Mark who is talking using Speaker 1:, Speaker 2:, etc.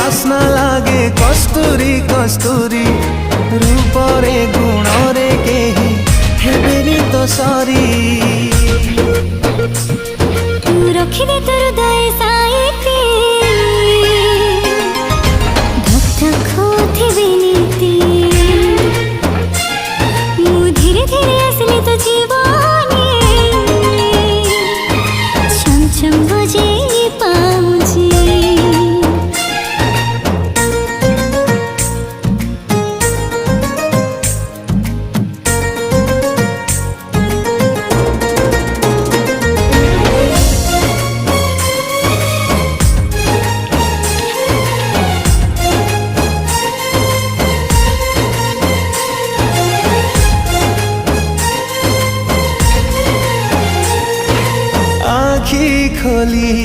Speaker 1: बास्ना लागे कस्तूरी कस्तूरी रूपरे गुणरे केही हेबेनी तो सरी
Speaker 2: तू रखिदे तोर हृदय साइती धक धक होथिबे नीति मु धीरे धीरे आसली तो जीवनी छम छम बजे पाउची
Speaker 1: आखी खोली